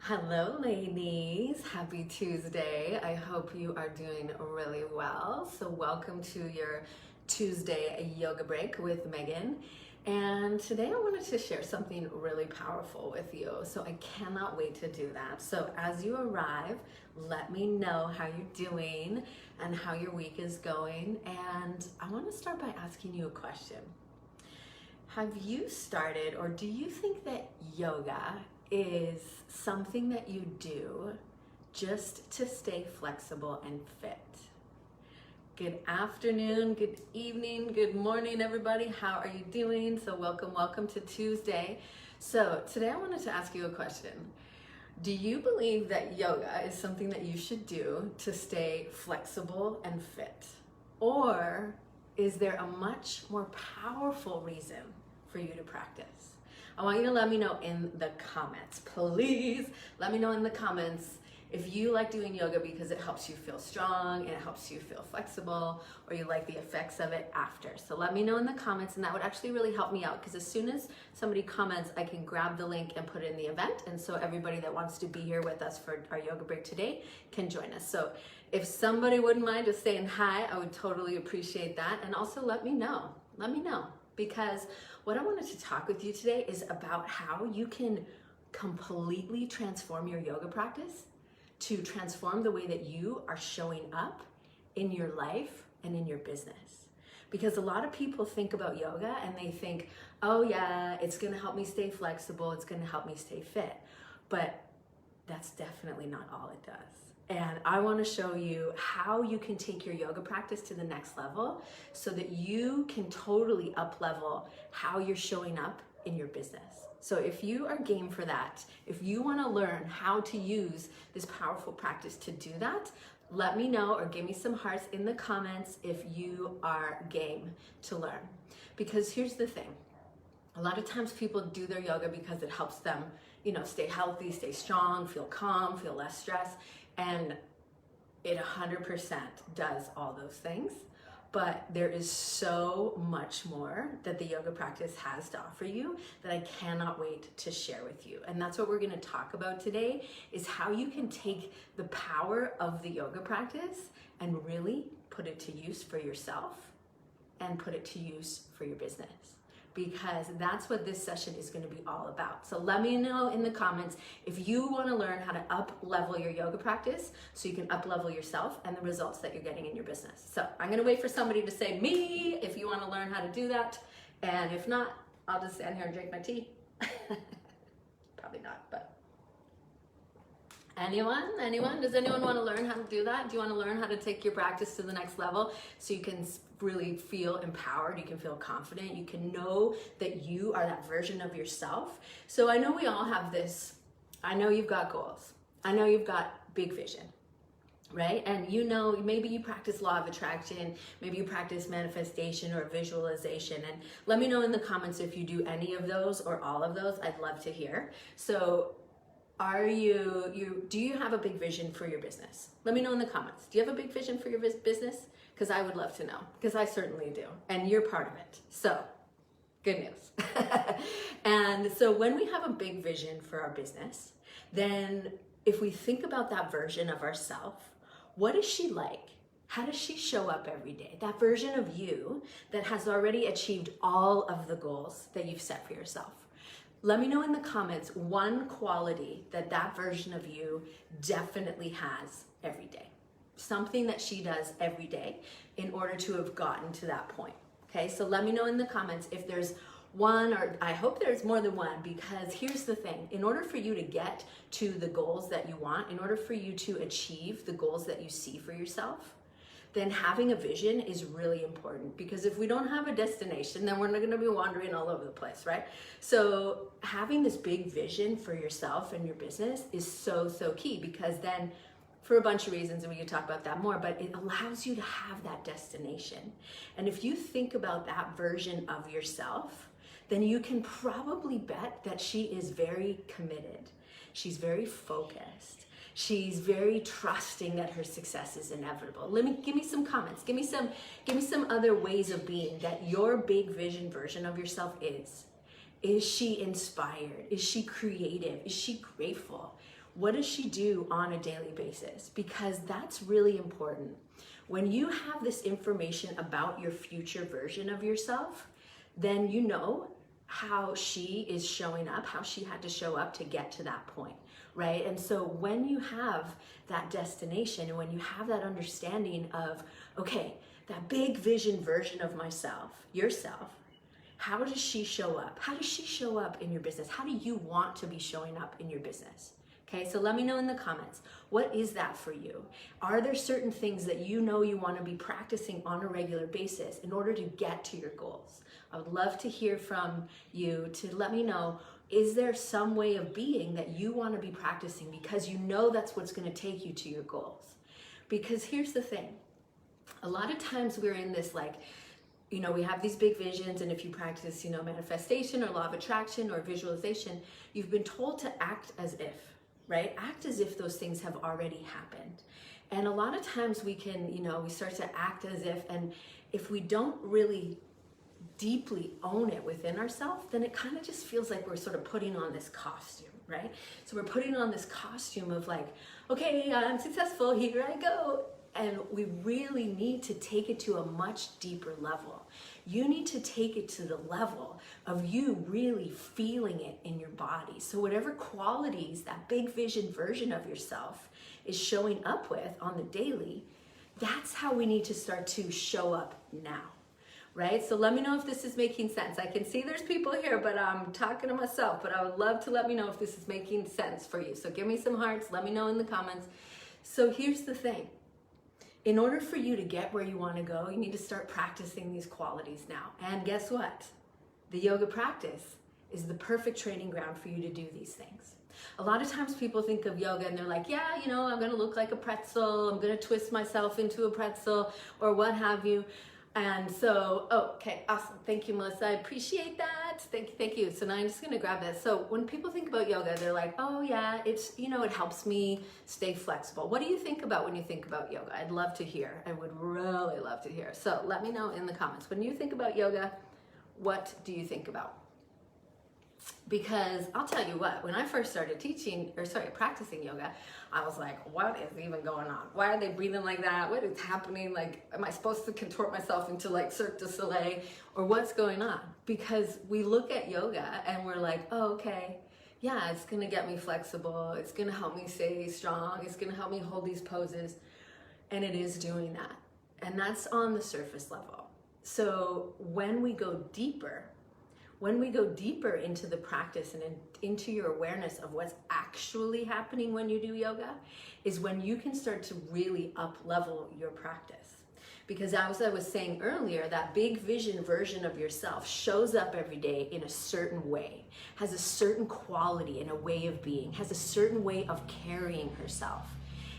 Hello ladies, happy Tuesday. I hope you are doing really well. So welcome to your Tuesday yoga break with Megan. And today I wanted to share something really powerful with you. So I cannot wait to do that. So as you arrive, let me know how you're doing and how your week is going. And I want to start by asking you a question. Have you started, or do you think that yoga is something that you do just to stay flexible and fit? Good afternoon, good evening, good morning, everybody. How are you doing? So welcome to Tuesday. So today I wanted to ask you a question. Do you believe that yoga is something that you should do to stay flexible and fit? Or is there a much more powerful reason for you to practice? I want you to let me know in the comments. Please let me know in the comments if you like doing yoga because it helps you feel strong and it helps you feel flexible, or you like the effects of it after. So let me know in the comments, and that would actually really help me out, because as soon as somebody comments, I can grab the link and put it in the event. And so everybody that wants to be here with us for our yoga break today can join us. So if somebody wouldn't mind just saying hi, I would totally appreciate that. And also let me know, because what I wanted to talk with you today is about how you can completely transform your yoga practice to transform the way that you are showing up in your life and in your business. Because a lot of people think about yoga and they think, oh yeah, it's gonna help me stay flexible, it's gonna help me stay fit. But that's definitely not all it does. And I want to show you how you can take your yoga practice to the next level so that you can totally up level how you're showing up in your business. So if you are game for that, if you want to learn how to use this powerful practice to do that, let me know or give me some hearts in the comments if you are game to learn. Because here's the thing. A lot of times people do their yoga because it helps them, stay healthy, stay strong, feel calm, feel less stress. And it 100% does all those things, but there is so much more that the yoga practice has to offer you that I cannot wait to share with you. And that's what we're going to talk about today, is how you can take the power of the yoga practice and really put it to use for yourself and put it to use for your business. Because that's what this session is going to be all about. So let me know in the comments if you want to learn how to up level your yoga practice so you can up level yourself and the results that you're getting in your business. So I'm going to wait for somebody to say me if you want to learn how to do that. And if not, I'll just stand here and drink my tea. Probably not, but anyone? Does anyone want to learn how to do that? Do you want to learn how to take your practice to the next level so you can really feel empowered, you can feel confident, you can know that you are that version of yourself? So I know we all have this, I know you've got goals, I know you've got big vision, right? And maybe you practice law of attraction, maybe you practice manifestation or visualization, and let me know in the comments if you do any of those or all of those. I'd love to hear. So do you have a big vision for your business? Let me know in the comments. Do you have a big vision for your business? Because I would love to know, because I certainly do, and you're part of it. So, good news. And so when we have a big vision for our business, then if we think about that version of ourselves, what is she like? How does she show up every day? That version of you that has already achieved all of the goals that you've set for yourself. Let me know in the comments one quality that version of you definitely has every day. Something that she does every day in order to have gotten to that point. Okay, so let me know in the comments if there's one, or I hope there's more than one, because here's the thing. In order for you to get to the goals that you want, in order for you to achieve the goals that you see for yourself, then having a vision is really important, because if we don't have a destination, then we're not going to be wandering all over the place, right? So having this big vision for yourself and your business is so key, because then for a bunch of reasons, and we can talk about that more, but it allows you to have that destination. And if you think about that version of yourself, then you can probably bet that she is very committed. She's very focused. She's very trusting that her success is inevitable. Give me some comments. Give me some other ways of being that your big vision version of yourself is. Is she inspired? Is she creative? Is she grateful? What does she do on a daily basis? Because that's really important. When you have this information about your future version of yourself, then you know how she is showing up, how she had to show up to get to that point, right? And so when you have that destination and when you have that understanding of, okay, that big vision version of myself, yourself, how does she show up? How does she show up in your business? How do you want to be showing up in your business? Okay, so let me know in the comments, what is that for you? Are there certain things that you know you want to be practicing on a regular basis in order to get to your goals? I would love to hear from you to let me know, is there some way of being that you want to be practicing because you know that's what's going to take you to your goals? Because here's the thing, a lot of times we're in this like, we have these big visions, and if you practice, manifestation or law of attraction or visualization, you've been told to act as if, right? Act as if those things have already happened. And a lot of times we can, we start to act as if, and if we don't really deeply own it within ourselves, then it kind of just feels like we're sort of putting on this costume, right? So we're putting on this costume of like, okay, I'm successful, here I go. And we really need to take it to a much deeper level. You need to take it to the level of you really feeling it in your body. So whatever qualities that big vision version of yourself is showing up with on the daily, that's how we need to start to show up now, right? So let me know if this is making sense. I can see there's people here, but I'm talking to myself, but I would love to let me know if this is making sense for you. So give me some hearts, let me know in the comments. So here's the thing. In order for you to get where you want to go, you need to start practicing these qualities now. And guess what? The yoga practice is the perfect training ground for you to do these things. A lot of times people think of yoga and they're like, yeah, I'm going to look like a pretzel. I'm going to twist myself into a pretzel or what have you. And so, okay, awesome. Thank you, Melissa. I appreciate that. Thank you. So now I'm just going to grab this. So when people think about yoga, they're like, oh yeah, it's, it helps me stay flexible. What do you think about when you think about yoga? I'd love to hear. I would really love to hear. So let me know in the comments. When you think about yoga, what do you think about? Because I'll tell you what, when I first started practicing yoga, I was like, what is even going on? Why are they breathing like that? What is happening? Like, am I supposed to contort myself into like Cirque du Soleil, or what's going on? Because we look at yoga and we're like, oh, okay, yeah, it's gonna get me flexible. It's gonna help me stay strong. It's gonna help me hold these poses. And it is doing that. And that's on the surface level. So when we go deeper into the practice and into your awareness of what's actually happening when you do yoga, is when you can start to really up-level your practice. Because as I was saying earlier, that big vision version of yourself shows up every day in a certain way, has a certain quality and a way of being, has a certain way of carrying herself.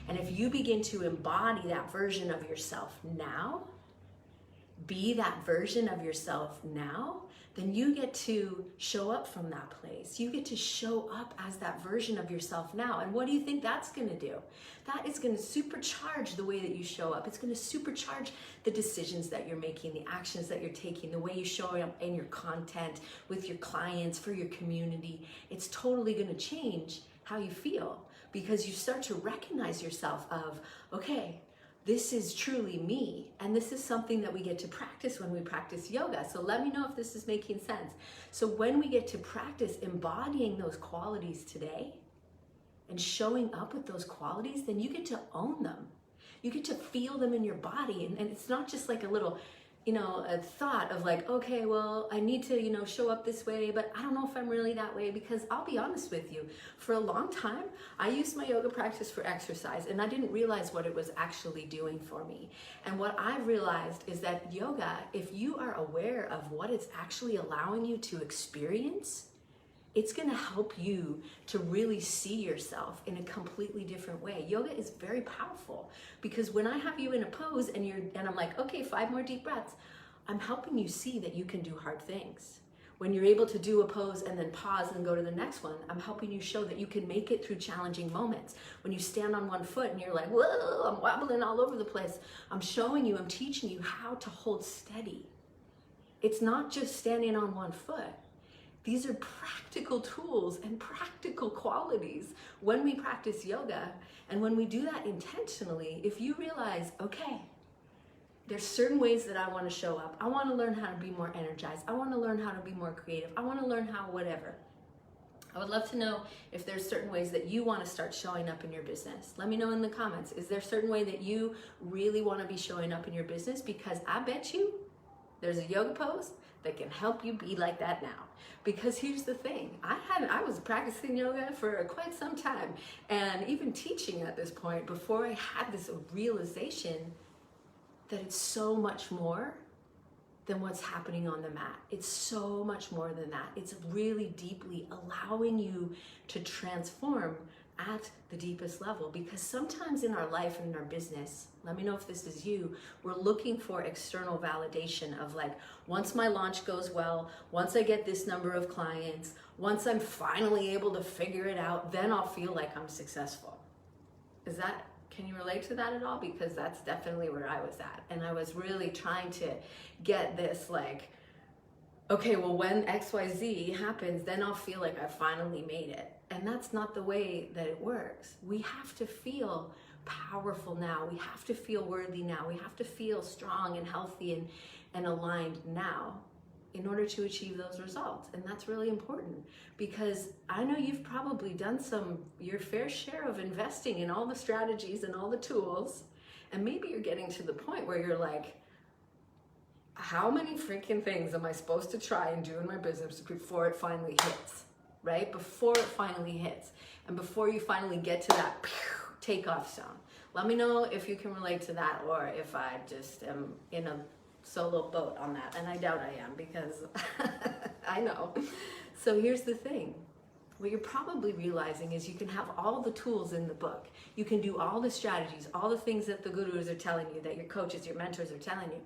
And if you begin to embody that version of yourself now, be that version of yourself now, then you get to show up from that place. You get to show up as that version of yourself now. And what do you think that's going to do? That is going to supercharge the way that you show up. It's going to supercharge the decisions that you're making, the actions that you're taking, the way you show up in your content, with your clients, for your community. It's totally going to change how you feel, because you start to recognize yourself of, okay, this is truly me, and this is something that we get to practice when we practice yoga. So let me know if this is making sense. So when we get to practice embodying those qualities today and showing up with those qualities, then you get to own them. You get to feel them in your body, and it's not just like a little, a thought of like, okay, well, I need to, show up this way, but I don't know if I'm really that way. Because I'll be honest with you, for a long time, I used my yoga practice for exercise, and I didn't realize what it was actually doing for me. And what I realized is that yoga, if you are aware of what it's actually allowing you to experience, it's going to help you to really see yourself in a completely different way. Yoga is very powerful, because when I have you in a pose and I'm like, okay, 5 more deep breaths, I'm helping you see that you can do hard things. When you're able to do a pose and then pause and go to the next one, I'm helping you show that you can make it through challenging moments. When you stand on one foot and you're like, whoa, I'm wobbling all over the place, I'm teaching you how to hold steady. It's not just standing on one foot. These are practical tools and practical qualities when we practice yoga. And when we do that intentionally, if you realize, okay, there's certain ways that I want to show up. I want to learn how to be more energized. I want to learn how to be more creative. I want to learn how whatever. I would love to know if there's certain ways that you want to start showing up in your business. Let me know in the comments. Is there a certain way that you really want to be showing up in your business? Because I bet you there's a yoga pose that can help you be like that now. Because here's the thing, I was practicing yoga for quite some time, and even teaching at this point before I had this realization that it's so much more than what's happening on the mat. It's so much more than that. It's really deeply allowing you to transform at the deepest level, because sometimes in our life and in our business, let me know if this is you, we're looking for external validation of like, once my launch goes well, once I get this number of clients, once I'm finally able to figure it out, then I'll feel like I'm successful. Can you relate to that at all? Because that's definitely where I was at. And I was really trying to get this like, okay, well, when XYZ happens, then I'll feel like I finally made it. And that's not the way that it works. We have to feel powerful now. We have to feel worthy now. We have to feel strong and healthy and aligned now in order to achieve those results. And that's really important, because I know you've probably done your fair share of investing in all the strategies and all the tools. And maybe you're getting to the point where you're like, how many freaking things am I supposed to try and do in my business before it finally hits, right? Before it finally hits. And before you finally get to that takeoff zone. Let me know if you can relate to that, or if I just am in a solo boat on that. And I doubt I am, because I know. So here's the thing. What you're probably realizing is you can have all the tools in the book. You can do all the strategies, all the things that the gurus are telling you, that your coaches, your mentors are telling you.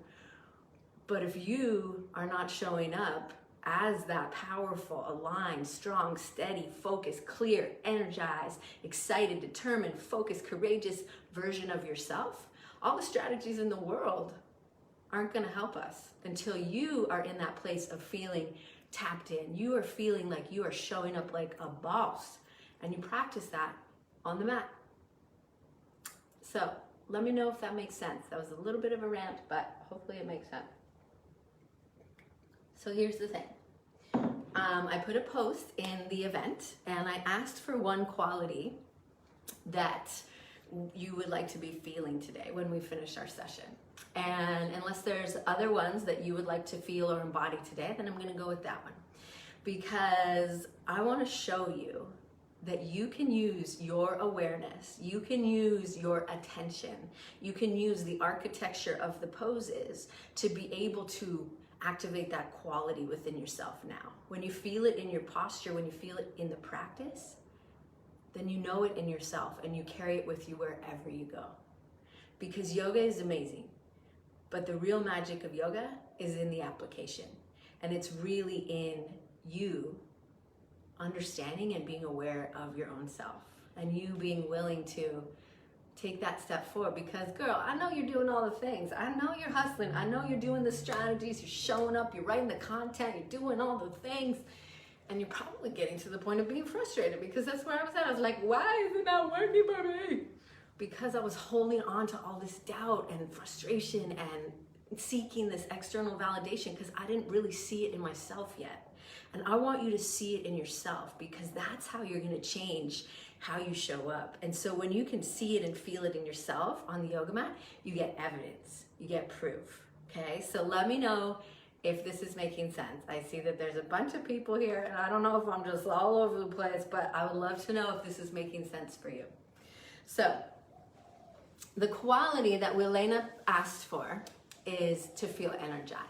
But if you are not showing up as that powerful, aligned, strong, steady, focused, clear, energized, excited, determined, focused, courageous version of yourself, all the strategies in the world aren't going to help us until you are in that place of feeling tapped in. You are feeling like you are showing up like a boss, and you practice that on the mat. So let me know if that makes sense. That was a little bit of a rant, but hopefully it makes sense. So here's the thing. I put a post in the event, and I asked for one quality that you would like to be feeling today when we finish our session. And unless there's other ones that you would like to feel or embody today, then I'm going to go with that one. Because I want to show you that you can use your awareness, you can use your attention, you can use the architecture of the poses to be able to activate that quality within yourself now. When you feel it in your posture, when you feel it in the practice, then you know it in yourself and you carry it with you wherever you go. Because yoga is amazing, but the real magic of yoga is in the application. And it's really in you understanding and being aware of your own self, and you being willing to take that step forward. Because girl, I know you're doing all the things. I know you're hustling. I know you're doing the strategies. You're showing up. You're writing the content. You're doing all the things. And you're probably getting to the point of being frustrated, because that's where I was at. I was like, why is it not working for me? Because I was holding on to all this doubt and frustration and seeking this external validation, because I didn't really see it in myself yet. And I want you to see it in yourself, because that's how you're going to change how you show up. And so when you can see it and feel it in yourself on the yoga mat, you get evidence, you get proof. Okay, so let me know if this is making sense. I see that there's a bunch of people here, and I don't know if I'm just all over the place, but I would love to know if this is making sense for you. So the quality that Wilena asked for is to feel energized.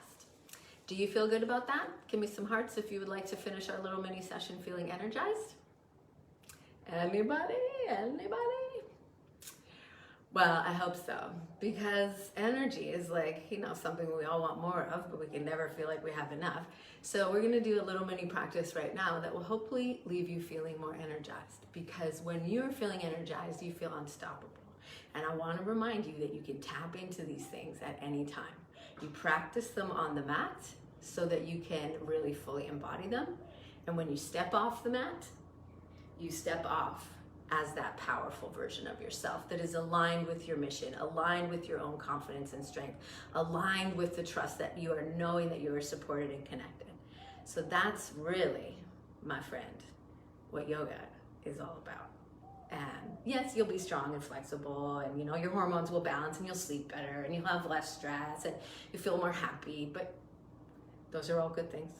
Do you feel good about that? Give me some hearts if you would like to finish our little mini session feeling energized. Anybody? Well, I hope so, because energy is like, something we all want more of, but we can never feel like we have enough. So we're gonna do a little mini practice right now that will hopefully leave you feeling more energized, because when you're feeling energized, you feel unstoppable. And I wanna remind you that you can tap into these things at any time. You practice them on the mat so that you can really fully embody them. And when you step off the mat, you step off as that powerful version of yourself that is aligned with your mission, aligned with your own confidence and strength, aligned with the trust that you are knowing that you are supported and connected. So that's really, my friend, what yoga is all about. And yes, you'll be strong and flexible, and your hormones will balance, and you'll sleep better, and you'll have less stress, and you feel more happy, but those are all good things.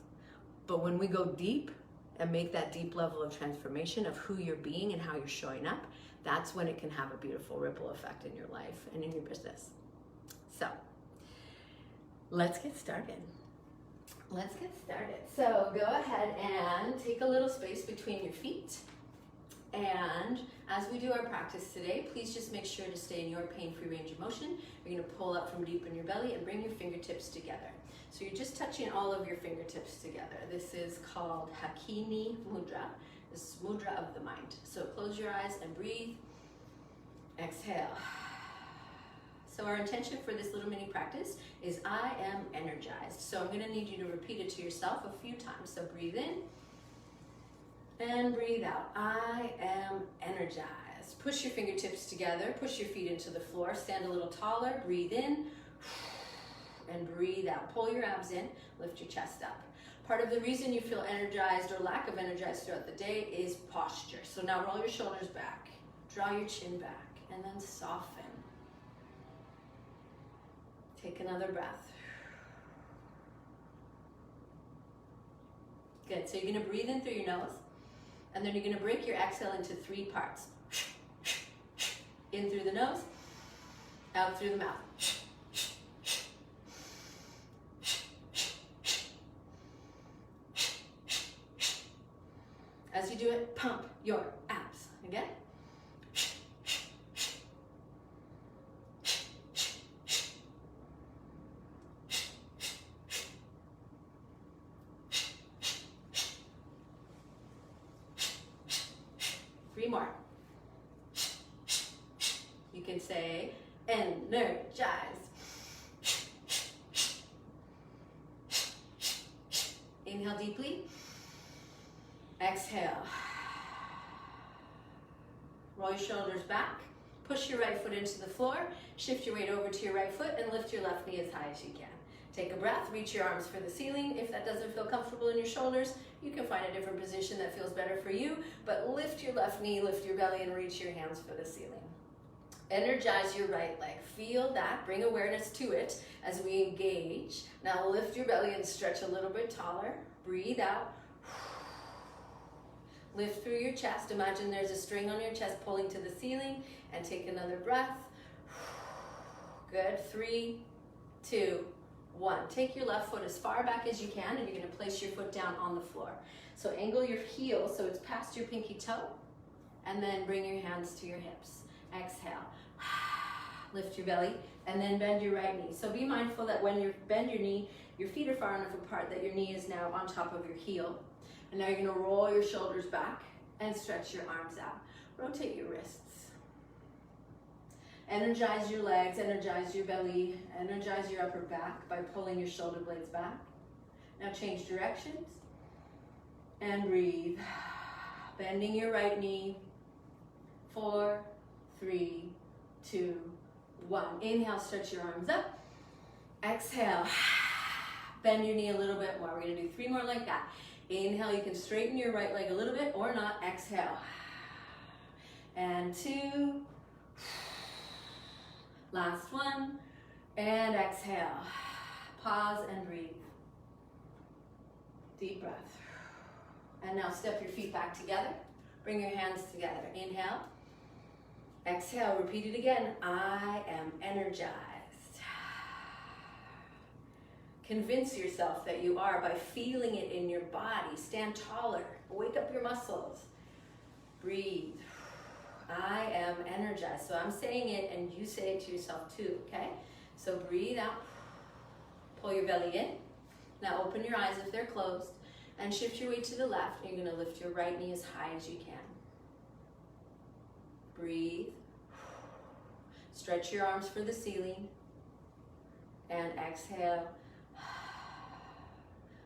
But when we go deep and make that deep level of transformation of who you're being and how you're showing up, that's when it can have a beautiful ripple effect in your life and in your business. So let's get started. So go ahead and take a little space between your feet. And as we do our practice today, please just make sure to stay in your pain-free range of motion. You're going to pull up from deep in your belly and bring your fingertips together. So you're just touching all of your fingertips together. This is called Hakini Mudra. This is Mudra of the mind. So close your eyes and breathe. Exhale. So our intention for this little mini practice is I am energized. So I'm going to need you to repeat it to yourself a few times. So breathe in and breathe out. I am energized. Push your fingertips together. Push your feet into the floor. Stand a little taller. Breathe in and breathe out. Pull your abs in. Lift your chest up. Part of the reason you feel energized or lack of energized throughout the day is posture. So now roll your shoulders back. Draw your chin back and then soften. Take another breath. Good. So you're going to breathe in through your nose, and then you're going to break your exhale into 3 parts. In through the nose, out through the mouth. As you do it, pump your abs. Again. Three more. You can say energized. Inhale deeply. Exhale. Roll your shoulders back. Push your right foot into the floor. Shift your weight over to your right foot and lift your left knee as high as you can. Take a breath. Reach your arms for the ceiling. If that doesn't feel comfortable in your shoulders, you can find a different position that feels better for you, but lift your left knee, lift your belly, and reach your hands for the ceiling. Energize your right leg. Feel that. Bring awareness to it as we engage. Now lift your belly and stretch a little bit taller. Breathe out. Lift through your chest. Imagine there's a string on your chest pulling to the ceiling, and take another breath. Good. 3, 2, 1. Take your left foot as far back as you can, and you're going to place your foot down on the floor. So angle your heel so it's past your pinky toe, and then bring your hands to your hips. Exhale. Lift your belly, and then bend your right knee. So be mindful that when you bend your knee, your feet are far enough apart that your knee is now on top of your heel. And now you're going to roll your shoulders back and stretch your arms out. Rotate your wrists. Energize your legs, energize your belly, energize your upper back by pulling your shoulder blades back. Now change directions and breathe. Bending your right knee. 4, 3, 2, 1. Inhale, stretch your arms up. Exhale. Bend your knee a little bit more. We're going to do 3 more like that. Inhale, you can straighten your right leg a little bit or not. Exhale. And 2. Last one. And exhale. Pause and breathe. Deep breath. And now step your feet back together. Bring your hands together. Inhale. Exhale. Repeat it again. I am energized. Convince yourself that you are by feeling it in your body. Stand taller. Wake up your muscles. Breathe. I am energized. So I'm saying it and you say it to yourself too, okay? So breathe out. Pull your belly in. Now open your eyes if they're closed and shift your weight to the left. You're going to lift your right knee as high as you can. Breathe. Stretch your arms for the ceiling. And exhale.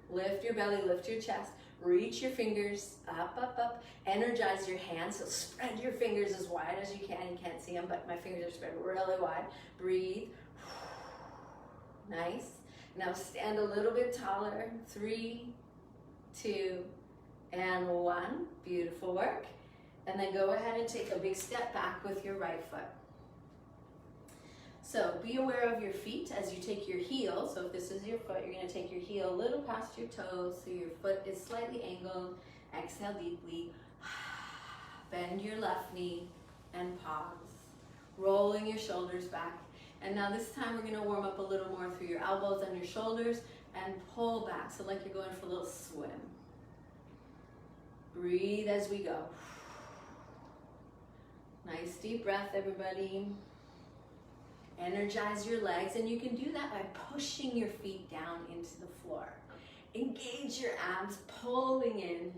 Lift your belly, lift your chest. Reach your fingers up, up, up. Energize your hands. So spread your fingers as wide as you can. You can't see them, but my fingers are spread really wide. Breathe. Nice. Now stand a little bit taller. 3, 2, and 1. Beautiful work. And then go ahead and take a big step back with your right foot. So be aware of your feet as you take your heel. So if this is your foot, you're going to take your heel a little past your toes so your foot is slightly angled. Exhale deeply. Bend your left knee and pause. Rolling your shoulders back. And now this time we're going to warm up a little more through your elbows and your shoulders and pull back. So like you're going for a little swim. Breathe as we go. Nice deep breath, everybody. Energize your legs, and you can do that by pushing your feet down into the floor. Engage your abs, pulling in.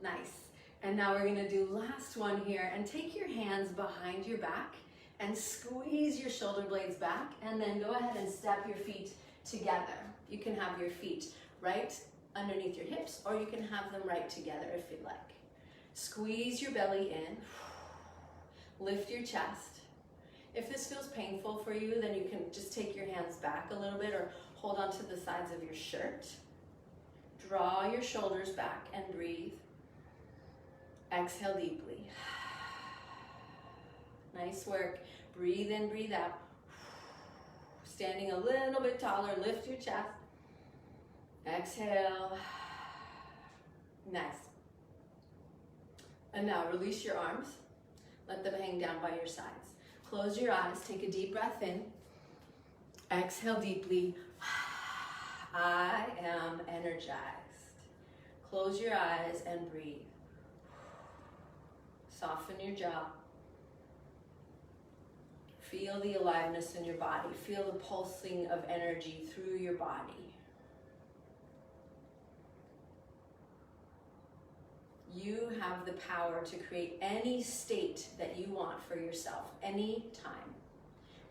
Nice. And now we're gonna do last one here, and take your hands behind your back and squeeze your shoulder blades back, and then go ahead and step your feet together. You can have your feet right underneath your hips, or you can have them right together if you'd like. Squeeze your belly in. Lift your chest. If this feels painful for you, then you can just take your hands back a little bit or hold onto the sides of your shirt. Draw your shoulders back and breathe. Exhale deeply. Nice work. Breathe in, breathe out. Standing a little bit taller, lift your chest. Exhale. Nice. And now release your arms. Let them hang down by your sides. Close your eyes, take a deep breath in. Exhale deeply. I am energized. Close your eyes and breathe. Soften your jaw. Feel the aliveness in your body. Feel the pulsing of energy through your body. You have the power to create any state that you want for yourself, anytime,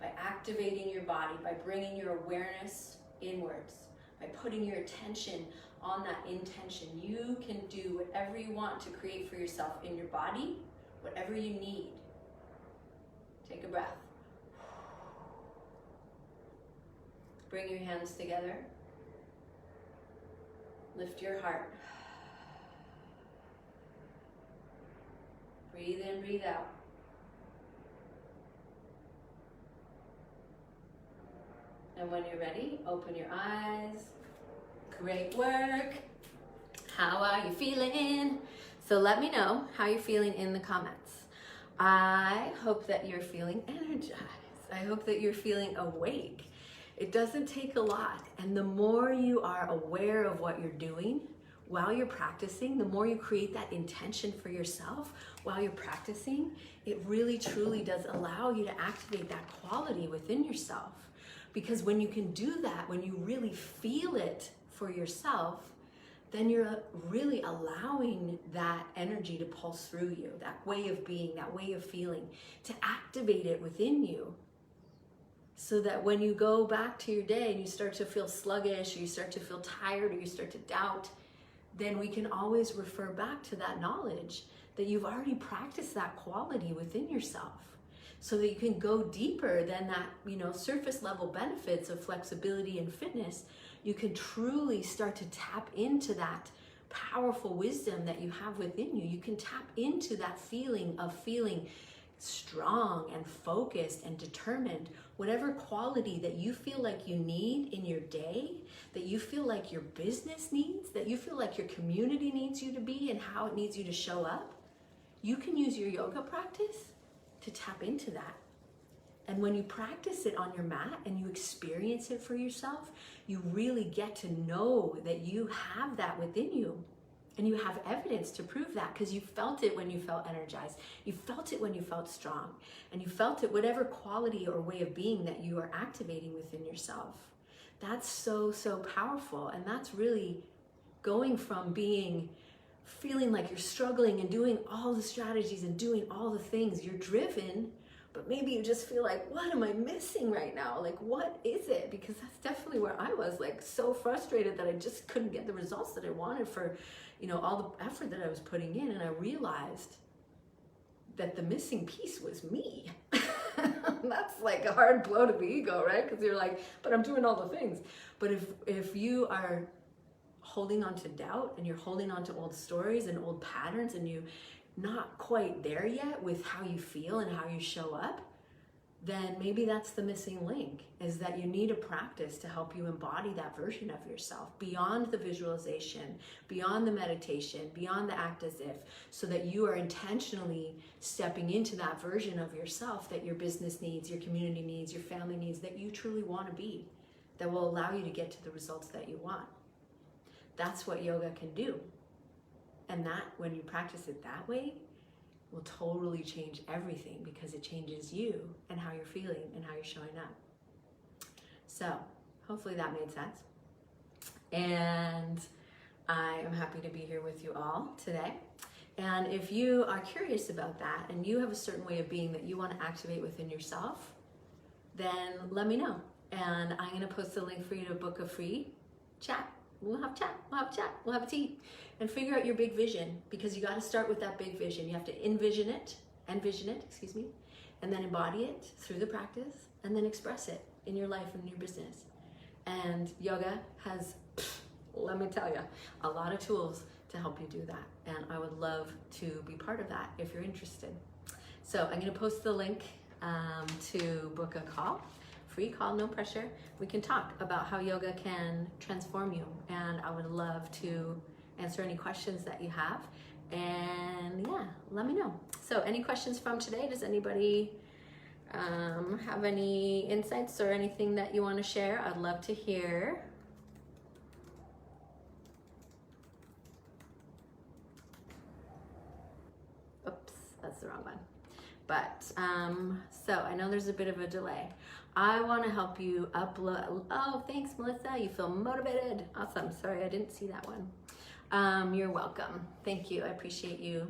by activating your body, by bringing your awareness inwards, by putting your attention on that intention. You can do whatever you want to create for yourself in your body, whatever you need. Take a breath. Bring your hands together. Lift your heart. Breathe in, breathe out. And when you're ready, open your eyes. Great work. How are you feeling? So let me know how you're feeling in the comments. I hope that you're feeling energized. I hope that you're feeling awake. It doesn't take a lot. And the more you are aware of what you're doing while you're practicing, the more you create that intention for yourself while you're practicing, it really truly does allow you to activate that quality within yourself. Because when you can do that, when you really feel it for yourself, then you're really allowing that energy to pulse through you, that way of being, that way of feeling, to activate it within you. So that when you go back to your day and you start to feel sluggish, or you start to feel tired, or you start to doubt, then we can always refer back to that knowledge that you've already practiced that quality within yourself, so that you can go deeper than that, surface level benefits of flexibility and fitness. You can truly start to tap into that powerful wisdom that you have within you. You can tap into that feeling of feeling strong and focused and determined. Whatever quality that you feel like you need in your day, that you feel like your business needs, that you feel like your community needs you to be and how it needs you to show up, you can use your yoga practice to tap into that. And when you practice it on your mat and you experience it for yourself, you really get to know that you have that within you. And you have evidence to prove that, because you felt it when you felt energized. You felt it when you felt strong. And you felt it, whatever quality or way of being that you are activating within yourself. That's so, so powerful. And that's really going from feeling like you're struggling and doing all the strategies and doing all the things. You're driven, but maybe you just feel like, what am I missing right now? Like, what is it? Because that's definitely where I was, like, so frustrated that I just couldn't get the results that I wanted for, all the effort that I was putting in, and I realized that the missing piece was me. That's like a hard blow to the ego, right? Because you're like, but I'm doing all the things. But if you are holding on to doubt, and you're holding on to old stories and old patterns, and you're not quite there yet with how you feel and how you show up, then maybe that's the missing link, is that you need a practice to help you embody that version of yourself beyond the visualization, beyond the meditation, beyond the act as if, so that you are intentionally stepping into that version of yourself that your business needs, your community needs, your family needs, that you truly want to be, that will allow you to get to the results that you want. That's what yoga can do. And that, when you practice it that way, will totally change everything, because it changes you and how you're feeling and how you're showing up. So hopefully that made sense. And I am happy to be here with you all today. And if you are curious about that, and you have a certain way of being that you want to activate within yourself, then let me know. And I'm going to post a link for you to book a free chat. We'll have a tea, and figure out your big vision, because you got to start with that big vision. You have to envision it, and then embody it through the practice, and then express it in your life and your business. And yoga has, let me tell you, a lot of tools to help you do that. And I would love to be part of that if you're interested. So I'm going to post the link to book a call. Free call, no pressure. We can talk about how yoga can transform you, and I would love to answer any questions that you have. And yeah, let me know. So any questions from today? Does anybody have any insights or anything that you want to share? I'd love to hear. Oops, that's the wrong one. But so I know there's a bit of a delay. I want to help you upload. Oh, thanks, Melissa. You feel motivated. Awesome. Sorry, I didn't see that one. You're welcome. Thank you. I appreciate you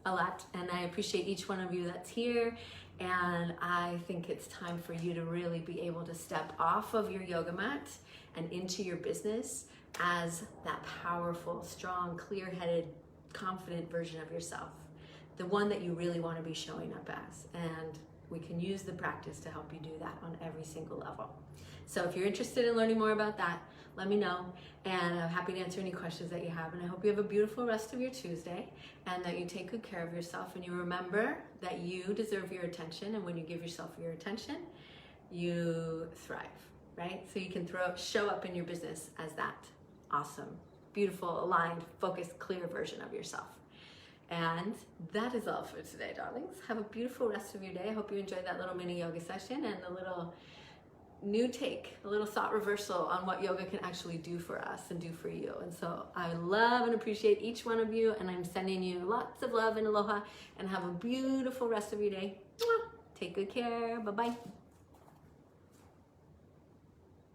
a lot. And I appreciate each one of you that's here. And I think it's time for you to really be able to step off of your yoga mat and into your business as that powerful, strong, clear-headed, confident version of yourself. The one that you really want to be showing up as. And we can use the practice to help you do that on every single level. So if you're interested in learning more about that, let me know. And I'm happy to answer any questions that you have. And I hope you have a beautiful rest of your Tuesday, and that you take good care of yourself, and you remember that you deserve your attention. And when you give yourself your attention, you thrive, right? So you can show up in your business as that awesome, beautiful, aligned, focused, clear version of yourself. And that is all for today, darlings. Have a beautiful rest of your day. I hope you enjoyed that little mini yoga session and the little new take, a little thought reversal on what yoga can actually do for us and do for you. And so I love and appreciate each one of you, and I'm sending you lots of love and aloha, and have a beautiful rest of your day. Take good care. Bye-bye.